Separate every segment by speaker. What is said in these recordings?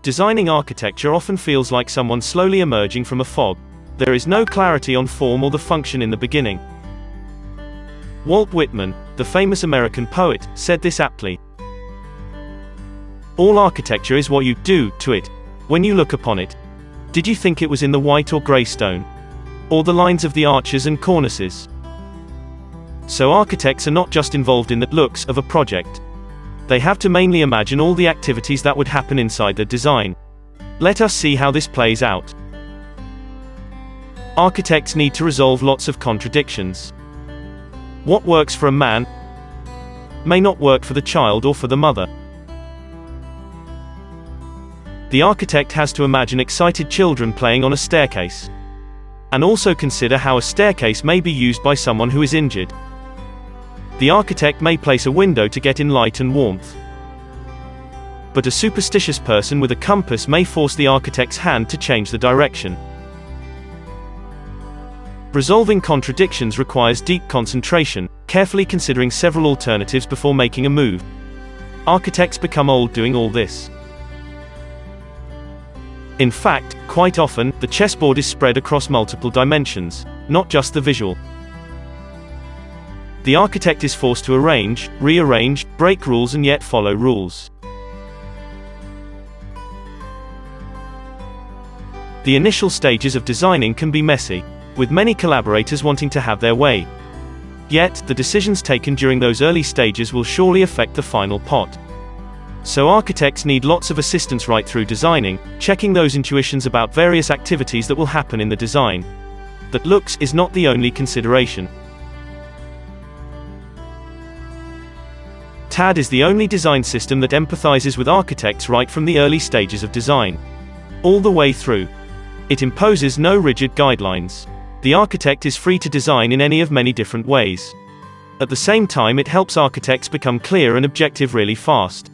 Speaker 1: Designing architecture often feels like someone slowly emerging from a fog. There is no clarity on form or the function in the beginning. Walt Whitman, the famous American poet, said this aptly. All architecture is what you do to it when you look upon it. Did you think it was in the white or grey stone? Or the lines of the arches and cornices? So architects are not just involved in the looks of a project. They have to mainly imagine all the activities that would happen inside the design. Let us see how this plays out. Architects need to resolve lots of contradictions. What works for a man may not work for the child or for the mother. The architect has to imagine excited children playing on a staircase, and also consider how a staircase may be used by someone who is injured. The architect may place a window to get in light and warmth. But a superstitious person with a compass may force the architect's hand to change the direction. Resolving contradictions requires deep concentration, carefully considering several alternatives before making a move. Architects become old doing all this. In fact, quite often, the chessboard is spread across multiple dimensions, not just the visual. The architect is forced to arrange, rearrange, break rules and yet follow rules. The initial stages of designing can be messy, with many collaborators wanting to have their way. Yet, the decisions taken during those early stages will surely affect the final pot. So architects need lots of assistance right through designing, checking those intuitions about various activities that will happen in the design. That looks is not the only consideration. CAD is the only design system that empathizes with architects right from the early stages of design, all the way through. It imposes no rigid guidelines. The architect is free to design in any of many different ways. At the same time, it helps architects become clear and objective really fast.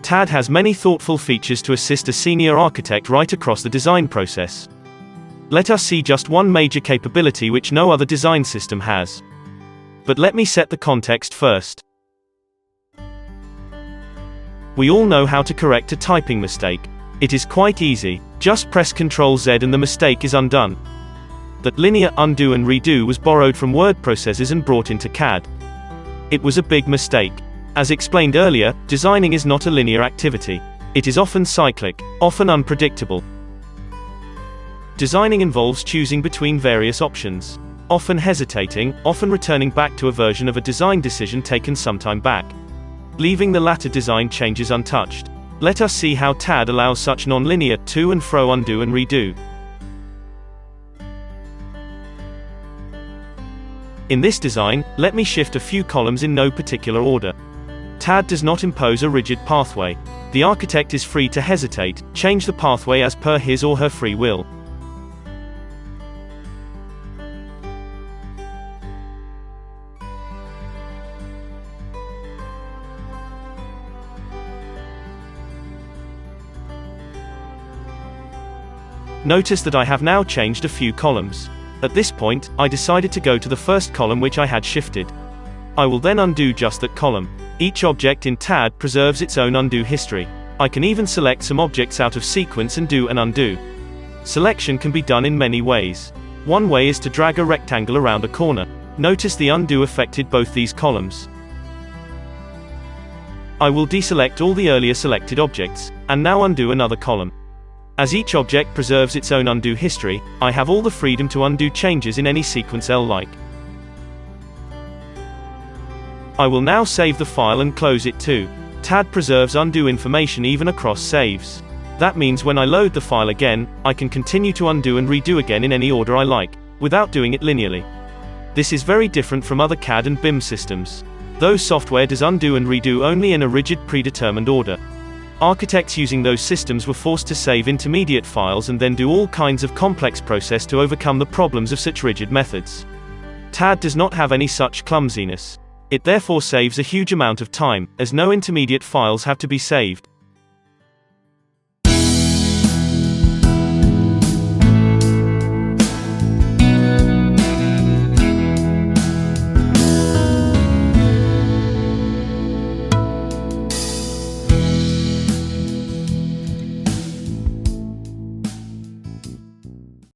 Speaker 1: CAD has many thoughtful features to assist a senior architect right across the design process. Let us see just one major capability which no other design system has. But let me set the context first. We all know how to correct a typing mistake. It is quite easy. Just press Ctrl-Z and the mistake is undone. That linear undo and redo was borrowed from word processors and brought into CAD. It was a big mistake. As explained earlier, designing is not a linear activity. It is often cyclic, often unpredictable. Designing involves choosing between various options, often hesitating, often returning back to a version of a design decision taken some time back, leaving the latter design changes untouched. Let us see how CAD allows such non-linear to and fro undo and redo. In this design, let me shift a few columns in no particular order. CAD does not impose a rigid pathway. The architect is free to hesitate, change the pathway as per his or her free will. Notice that I have now changed a few columns. At this point, I decided to go to the first column which I had shifted. I will then undo just that column. Each object in CAD preserves its own undo history. I can even select some objects out of sequence and do an undo. Selection can be done in many ways. One way is to drag a rectangle around a corner. Notice the undo affected both these columns. I will deselect all the earlier selected objects, and now undo another column. As each object preserves its own undo history, I have all the freedom to undo changes in any sequence L-like. I will now save the file and close it too. CAD preserves undo information even across saves. That means when I load the file again, I can continue to undo and redo again in any order I like, without doing it linearly. This is very different from other CAD and BIM systems. Those software does undo and redo only in a rigid predetermined order. Architects using those systems were forced to save intermediate files and then do all kinds of complex process to overcome the problems of such rigid methods. CAD does not have any such clumsiness. It therefore saves a huge amount of time, as no intermediate files have to be saved.